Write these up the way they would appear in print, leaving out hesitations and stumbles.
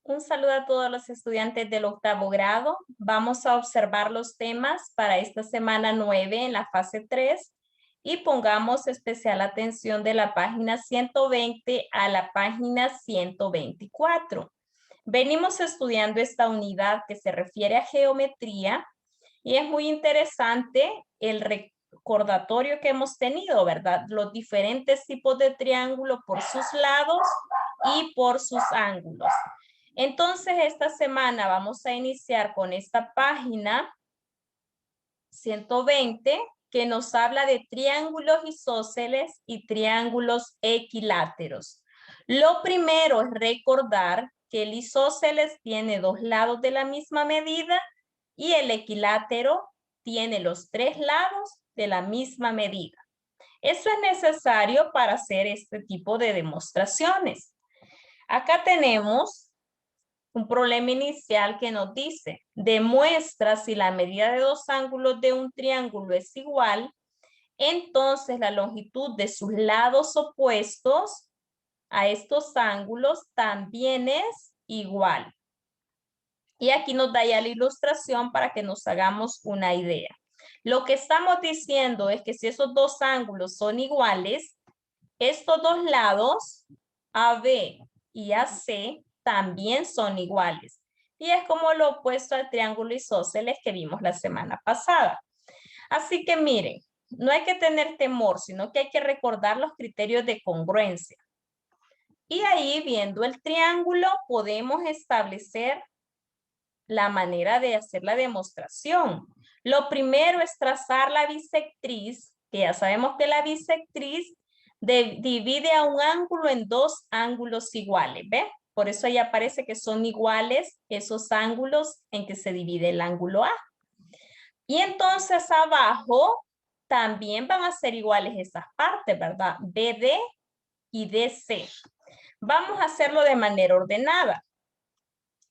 Un saludo a todos los estudiantes del octavo grado. Vamos a observar los temas para esta semana 9 en la fase 3 y pongamos especial atención de la página 120 a la página 124. Venimos estudiando esta unidad que se refiere a geometría y es muy interesante el recordatorio que hemos tenido, ¿verdad? Los diferentes tipos de triángulo por sus lados y por sus ángulos. Entonces, esta semana vamos a iniciar con esta página 120 que nos habla de triángulos isósceles y triángulos equiláteros. Lo primero es recordar que el isósceles tiene dos lados de la misma medida y el equilátero tiene los tres lados de la misma medida. Eso es necesario para hacer este tipo de demostraciones. Acá tenemos un problema inicial que nos dice, demuestra si la medida de dos ángulos de un triángulo es igual, entonces la longitud de sus lados opuestos a estos ángulos también es igual. Y aquí nos da ya la ilustración para que nos hagamos una idea. Lo que estamos diciendo es que si esos dos ángulos son iguales, estos dos lados, AB y AC, también son iguales. Y es como lo opuesto al triángulo isósceles que vimos la semana pasada. Así que miren, no hay que tener temor, sino que hay que recordar los criterios de congruencia. Y ahí, viendo el triángulo, podemos establecer la manera de hacer la demostración. Lo primero es trazar la bisectriz, que ya sabemos que la bisectriz divide a un ángulo en dos ángulos iguales, ¿ve? Por eso ahí aparece que son iguales esos ángulos en que se divide el ángulo A. Y entonces abajo también van a ser iguales esas partes, ¿verdad? BD y DC. Vamos a hacerlo de manera ordenada.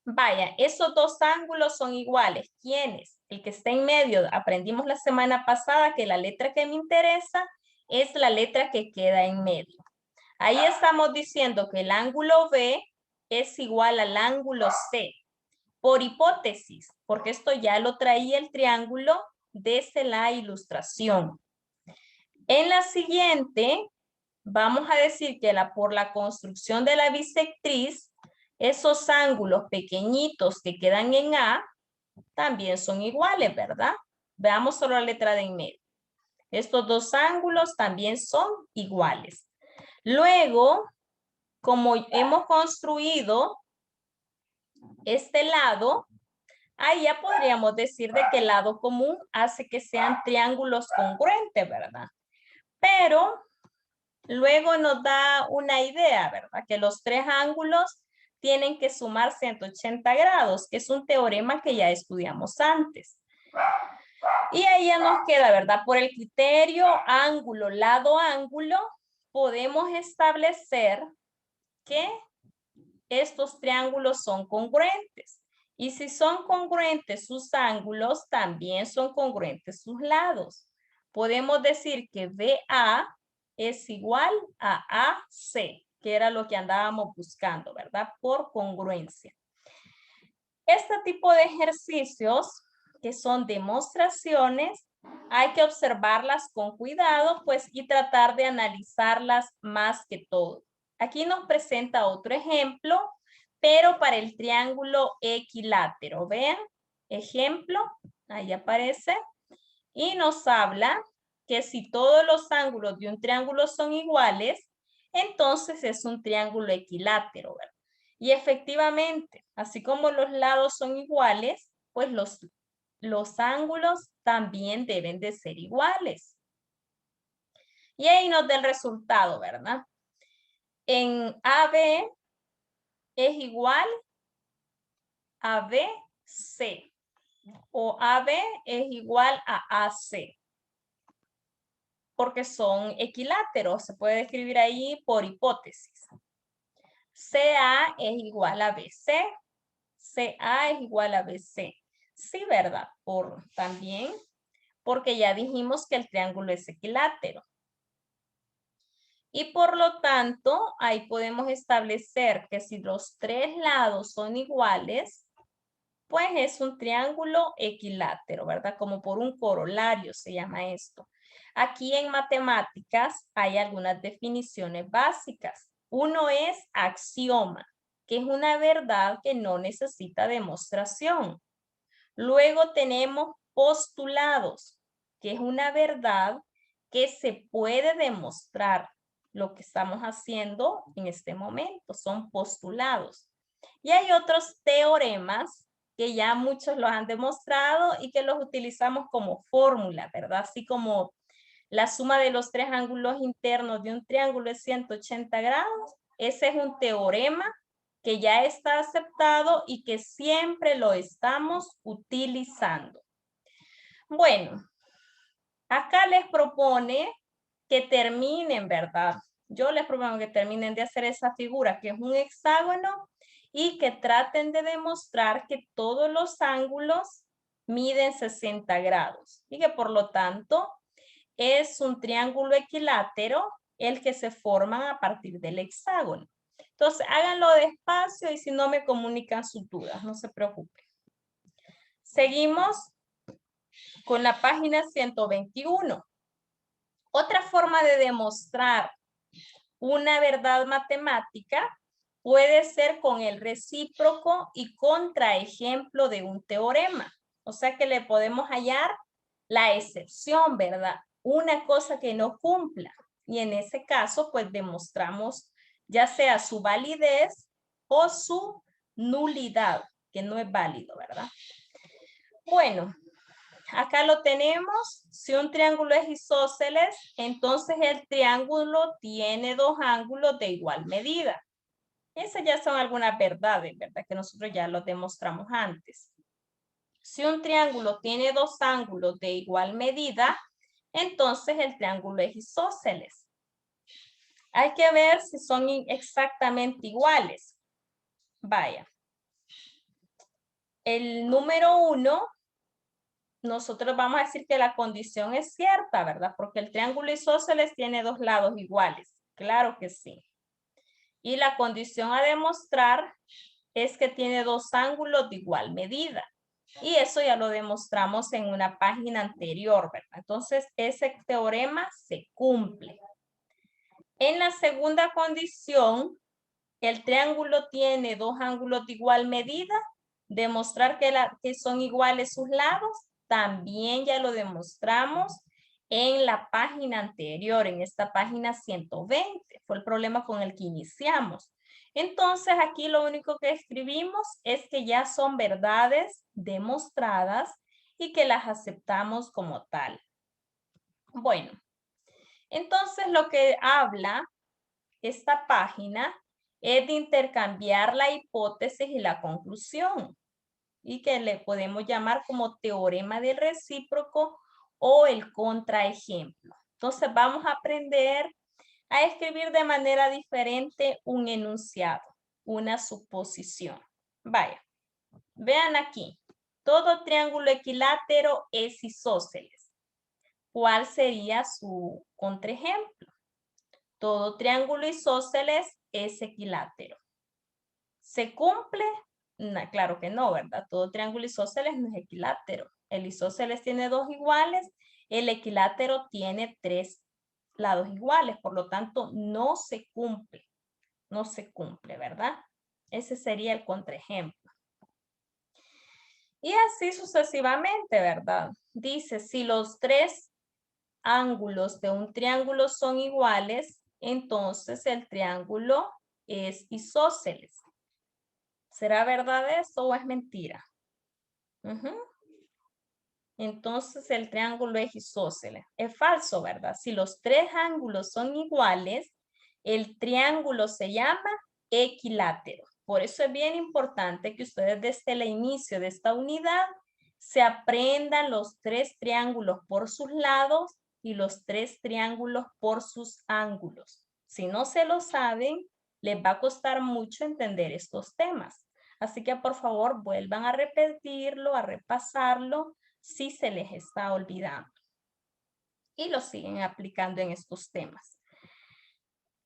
Vaya, esos dos ángulos son iguales. ¿Quiénes? El que está en medio. Aprendimos la semana pasada que la letra que me interesa es la letra que queda en medio. Ahí estamos diciendo que el ángulo B es igual al ángulo C. Por hipótesis, porque esto ya lo traía el triángulo desde la ilustración. En la siguiente, vamos a decir que por la construcción de la bisectriz, esos ángulos pequeñitos que quedan en A también son iguales, ¿verdad? Veamos solo la letra de en medio. Estos dos ángulos también son iguales. Luego, como hemos construido este lado, ahí ya podríamos decir de que el lado común hace que sean triángulos congruentes, ¿verdad? Pero luego nos da una idea, ¿verdad? Que los tres ángulos tienen que sumar 180 grados, que es un teorema que ya estudiamos antes. Y ahí ya nos queda, ¿verdad? Por el criterio ángulo, lado, ángulo, podemos establecer que estos triángulos son congruentes. Y si son congruentes sus ángulos, también son congruentes sus lados. Podemos decir que BA es igual a AC, que era lo que andábamos buscando, ¿verdad? Por congruencia. Este tipo de ejercicios, que son demostraciones, hay que observarlas con cuidado, pues, y tratar de analizarlas más que todo. Aquí nos presenta otro ejemplo, pero para el triángulo equilátero. Vean, ejemplo, ahí aparece, y nos habla que si todos los ángulos de un triángulo son iguales, entonces es un triángulo equilátero, ¿verdad? Y efectivamente, así como los lados son iguales, pues los ángulos también deben de ser iguales. Y ahí nos da el resultado, ¿verdad? En AB es igual a BC o AB es igual a AC. Porque son equiláteros, se puede escribir ahí por hipótesis. CA es igual a BC, CA es igual a BC. Sí, ¿verdad? También, porque ya dijimos que el triángulo es equilátero. Y por lo tanto, ahí podemos establecer que si los tres lados son iguales, pues es un triángulo equilátero, ¿verdad? Como por un corolario se llama esto. Aquí en matemáticas hay algunas definiciones básicas. Uno es axioma, que es una verdad que no necesita demostración. Luego tenemos postulados, que es una verdad que se puede demostrar. Lo que estamos haciendo en este momento son postulados. Y hay otros teoremas que ya muchos los han demostrado y que los utilizamos como fórmula, ¿verdad? Así como la suma de los tres ángulos internos de un triángulo es 180 grados. Ese es un teorema que ya está aceptado y que siempre lo estamos utilizando. Bueno, acá les propone que terminen, ¿verdad? Yo les propongo que terminen de hacer esa figura, que es un hexágono, y que traten de demostrar que todos los ángulos miden 60 grados y que por lo tanto es un triángulo equilátero el que se forma a partir del hexágono. Entonces, háganlo despacio y si no me comunican sus dudas, no se preocupen. Seguimos con la página 121. Otra forma de demostrar una verdad matemática puede ser con el recíproco y contraejemplo de un teorema. O sea que le podemos hallar la excepción, ¿verdad? Una cosa que no cumpla. Y en ese caso, pues demostramos ya sea su validez o su nulidad, que no es válido, ¿verdad? Bueno, acá lo tenemos. Si un triángulo es isósceles, entonces el triángulo tiene dos ángulos de igual medida. Esas ya son algunas verdades, ¿verdad? Que nosotros ya lo demostramos antes. Si un triángulo tiene dos ángulos de igual medida, entonces el triángulo es isósceles. Hay que ver si son exactamente iguales. Vaya. El número 1, nosotros vamos a decir que la condición es cierta, ¿verdad? Porque el triángulo isósceles tiene dos lados iguales. Claro que sí. Y la condición a demostrar es que tiene dos ángulos de igual medida. Y eso ya lo demostramos en una página anterior, ¿verdad? Entonces, ese teorema se cumple. En la segunda condición, el triángulo tiene dos ángulos de igual medida. Demostrar que son iguales sus lados, también ya lo demostramos en la página anterior, en esta página 120. Fue el problema con el que iniciamos. Entonces, aquí lo único que escribimos es que ya son verdades demostradas y que las aceptamos como tal. Bueno, entonces lo que habla esta página es de intercambiar la hipótesis y la conclusión y que le podemos llamar como teorema del recíproco o el contraejemplo. Entonces vamos a aprender a escribir de manera diferente un enunciado, una suposición. Vaya, vean aquí. Todo triángulo equilátero es isósceles. ¿Cuál sería su contraejemplo? Todo triángulo isósceles es equilátero. ¿Se cumple? No, claro que no, ¿verdad? Todo triángulo isósceles no es equilátero. El isósceles tiene dos iguales, el equilátero tiene tres lados iguales, por lo tanto no se cumple. No se cumple, ¿verdad? Ese sería el contraejemplo. Y así sucesivamente, ¿verdad? Dice, si los tres ángulos de un triángulo son iguales, entonces el triángulo es isósceles. ¿Será verdad eso o es mentira? Entonces el triángulo es isósceles. Es falso, ¿verdad? Si los tres ángulos son iguales, el triángulo se llama equilátero. Por eso es bien importante que ustedes desde el inicio de esta unidad se aprendan los tres triángulos por sus lados y los tres triángulos por sus ángulos. Si no se lo saben, les va a costar mucho entender estos temas. Así que por favor vuelvan a repetirlo, a repasarlo si se les está olvidando. Y lo siguen aplicando en estos temas.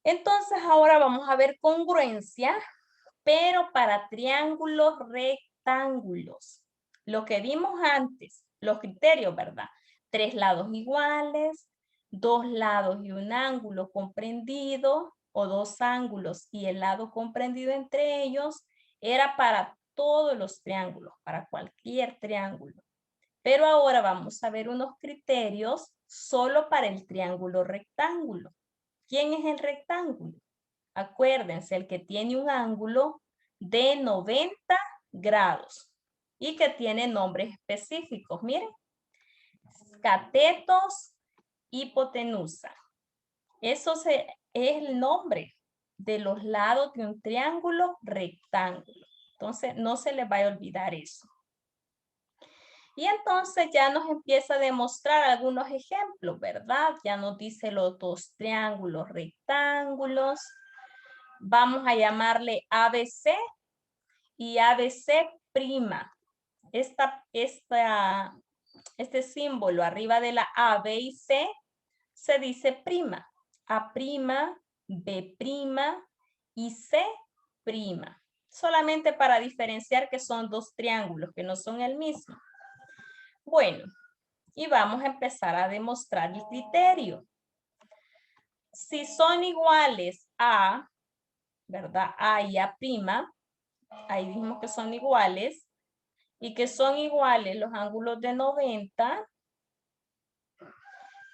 Entonces ahora vamos a ver congruencia, pero para triángulos rectángulos. Lo que vimos antes, los criterios, ¿verdad? 3 lados iguales, 2 lados y un ángulo comprendido, o 2 ángulos y el lado comprendido entre ellos, era para todos los triángulos, para cualquier triángulo. Pero ahora vamos a ver unos criterios solo para el triángulo rectángulo. ¿Quién es el rectángulo? Acuérdense, el que tiene un ángulo de 90 grados y que tiene nombres específicos. Miren, catetos, hipotenusa. Eso es el nombre de los lados de un triángulo rectángulo. Entonces, no se les vaya a olvidar eso. Y entonces ya nos empieza a demostrar algunos ejemplos, ¿verdad? Ya nos dice los dos triángulos rectángulos. Vamos a llamarle ABC y ABC'. Este símbolo arriba de la A, B y C se dice prima. A', B' y C'. Solamente para diferenciar que son dos triángulos, que no son el mismo. Bueno, y vamos a empezar a demostrar el criterio. Si son iguales a, ¿verdad? A y A', ahí dijimos que son iguales, y que son iguales los ángulos de 90,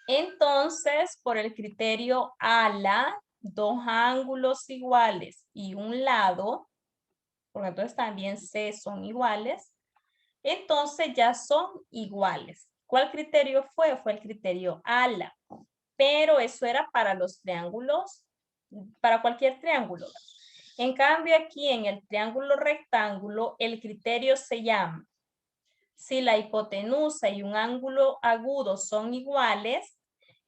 entonces por el criterio ALA, dos ángulos iguales y un lado, porque entonces también C son iguales, entonces ya son iguales. ¿Cuál criterio fue? Fue el criterio ALA, pero eso era para los triángulos, para cualquier triángulo. En cambio aquí en el triángulo rectángulo, el criterio se llama: si la hipotenusa y un ángulo agudo son iguales,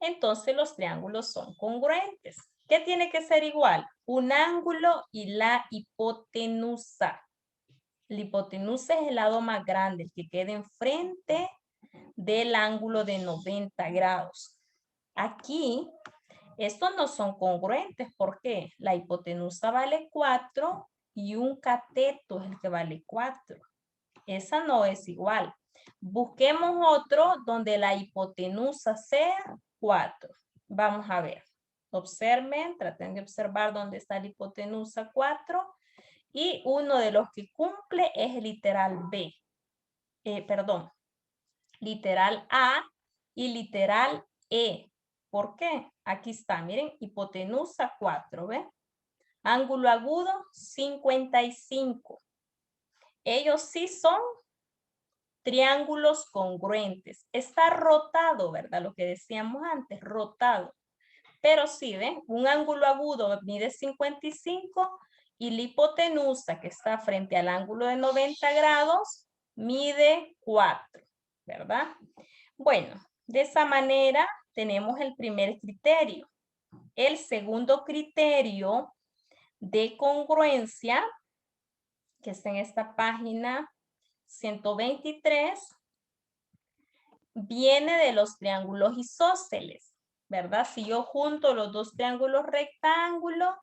entonces los triángulos son congruentes. ¿Qué tiene que ser igual? Un ángulo y la hipotenusa. La hipotenusa es el lado más grande, el que queda enfrente del ángulo de 90 grados. Aquí, estos no son congruentes. ¿Por qué? La hipotenusa vale 4 y un cateto es el que vale 4. Esa no es igual. Busquemos otro donde la hipotenusa sea 4. Vamos a ver. Observen, traten de observar dónde está la hipotenusa 4. Y uno de los que cumple es el literal B. Literal A y literal E. ¿Por qué? Aquí está, miren, hipotenusa 4, ¿ven? Ángulo agudo 55. Ellos sí son triángulos congruentes. Está rotado, ¿verdad? Lo que decíamos antes, rotado. Pero sí, ¿ven? Un ángulo agudo mide 55 y la hipotenusa que está frente al ángulo de 90 grados mide 4, ¿verdad? Bueno, de esa manera tenemos el primer criterio. El segundo criterio de congruencia, que está en esta página 123, viene de los triángulos isósceles, ¿verdad? Si yo junto los dos triángulos rectángulos,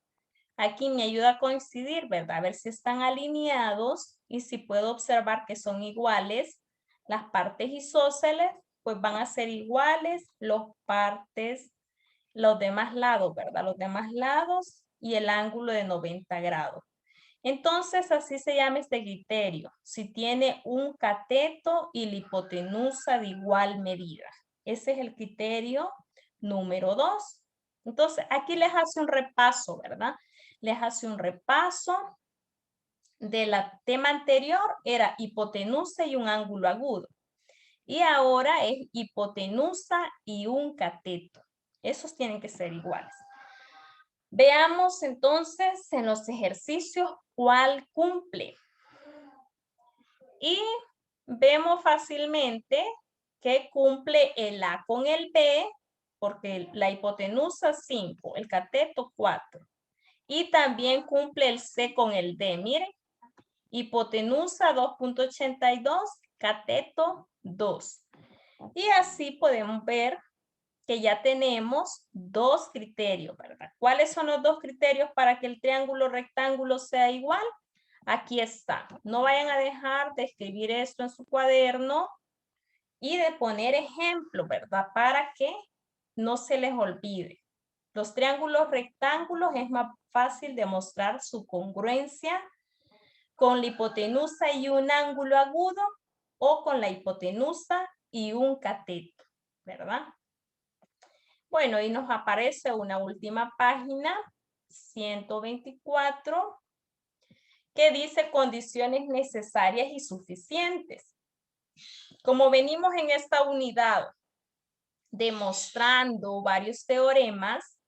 aquí me ayuda a coincidir, ¿verdad? A ver si están alineados y si puedo observar que son iguales las partes isósceles, pues van a ser iguales los demás lados, ¿verdad? Los demás lados y el ángulo de 90 grados. Entonces, así se llama este criterio. Si tiene un cateto y la hipotenusa de igual medida. Ese es el criterio número 2. Entonces, aquí les hace un repaso, ¿verdad? Les hace un repaso del tema anterior, era hipotenusa y un ángulo agudo. Y ahora es hipotenusa y un cateto. Esos tienen que ser iguales. Veamos entonces en los ejercicios cuál cumple. Y vemos fácilmente que cumple el A con el B, porque la hipotenusa 5, el cateto 4. Y también cumple el C con el D. Miren, hipotenusa 2.82, cateto 2. Y así podemos ver que ya tenemos dos criterios, ¿verdad? ¿Cuáles son los dos criterios para que el triángulo rectángulo sea igual? Aquí está. No vayan a dejar de escribir esto en su cuaderno y de poner ejemplo, ¿verdad? Para que no se les olvide. Los triángulos rectángulos es más fácil demostrar su congruencia con la hipotenusa y un ángulo agudo o con la hipotenusa y un cateto, ¿verdad? Bueno, y nos aparece una última página, 124, que dice condiciones necesarias y suficientes. Como venimos en esta unidad demostrando varios teoremas,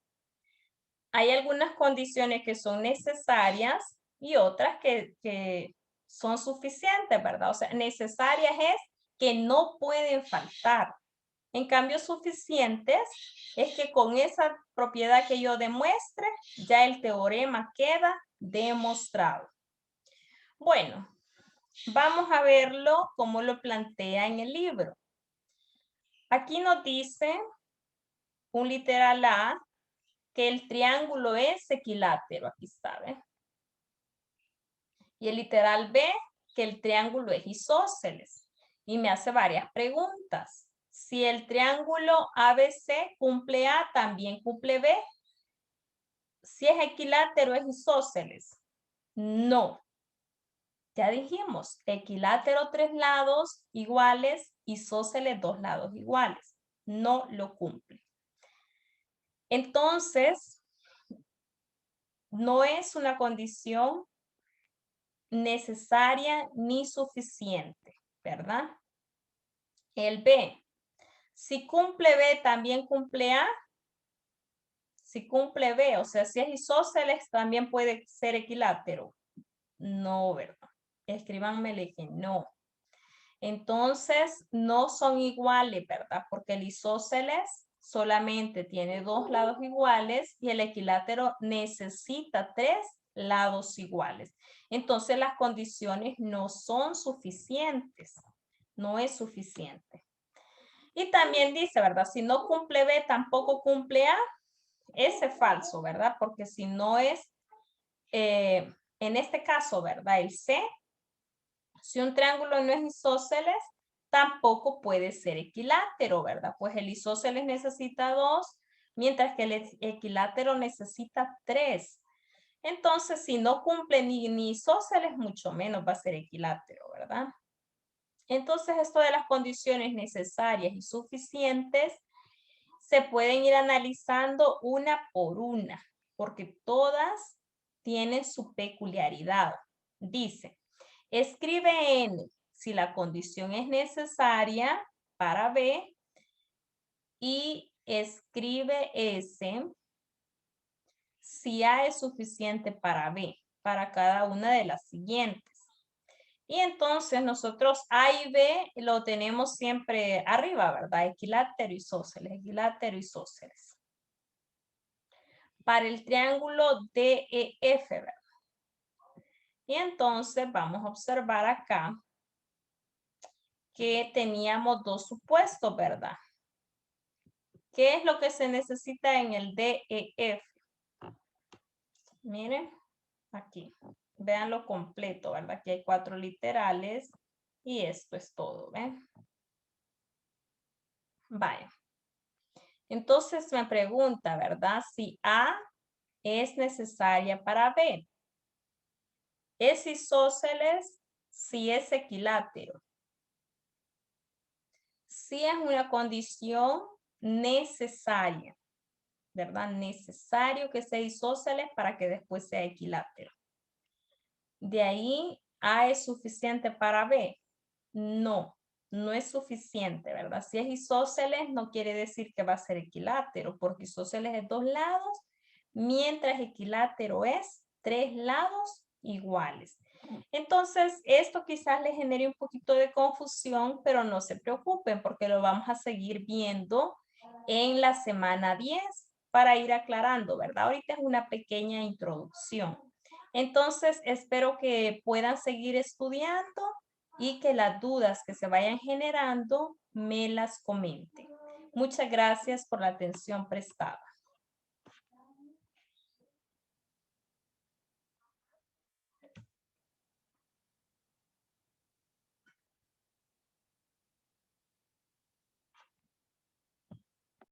hay algunas condiciones que son necesarias y otras que son suficientes, ¿verdad? O sea, necesarias es que no pueden faltar. En cambio, suficientes es que con esa propiedad que yo demuestre, ya el teorema queda demostrado. Bueno, vamos a verlo como lo plantea en el libro. Aquí nos dice un literal A que el triángulo es equilátero. Aquí está, ¿ves? Y el literal B que el triángulo es isósceles. Y me hace varias preguntas. Si el triángulo ABC cumple A, también cumple B. Si es equilátero, es isósceles. No. Ya dijimos, equilátero 3 lados iguales, isósceles 2 lados iguales. No lo cumple. Entonces, no es una condición necesaria ni suficiente, ¿verdad? El B. Si cumple B, también cumple A. Si cumple B, o sea, si es isósceles, también puede ser equilátero. No, ¿verdad? Escríbanmele que no. Entonces, no son iguales, ¿verdad? Porque el isósceles solamente tiene 2 lados iguales y el equilátero necesita 3 lados iguales. Entonces, las condiciones no son suficientes. No es suficiente. Y también dice, ¿verdad? Si no cumple B, tampoco cumple A. Ese es falso, ¿verdad? Porque si no es, en este caso, ¿verdad? El C, si un triángulo no es isósceles, tampoco puede ser equilátero, ¿verdad? Pues el isósceles necesita 2, mientras que el equilátero necesita 3. Entonces, si no cumple ni isósceles, mucho menos va a ser equilátero, ¿verdad? Entonces, esto de las condiciones necesarias y suficientes se pueden ir analizando una por una, porque todas tienen su peculiaridad. Dice, escribe N si la condición es necesaria para B y escribe S si A es suficiente para B, para cada una de las siguientes. Y entonces nosotros A y B lo tenemos siempre arriba, ¿verdad? Equilátero, equilátero, isósceles. Para el triángulo DEF, ¿verdad? Y entonces vamos a observar acá que teníamos dos supuestos, ¿verdad? ¿Qué es lo que se necesita en el DEF? Miren, aquí. Vean lo completo, ¿verdad? Aquí hay 4 literales y esto es todo, ¿ven? Vaya. Entonces me pregunta, ¿verdad? Si A es necesaria para B. ¿Es isósceles? Si es equilátero. Si es una condición necesaria, ¿verdad? Necesario que sea isósceles para que después sea equilátero. De ahí, A es suficiente para B. No, no es suficiente, ¿verdad? Si es isósceles, no quiere decir que va a ser equilátero, porque isósceles es 2 lados, mientras equilátero es 3 lados iguales. Entonces, esto quizás les genere un poquito de confusión, pero no se preocupen porque lo vamos a seguir viendo en la semana 10 para ir aclarando, ¿verdad? Ahorita es una pequeña introducción. Entonces, espero que puedan seguir estudiando y que las dudas que se vayan generando me las comenten. Muchas gracias por la atención prestada.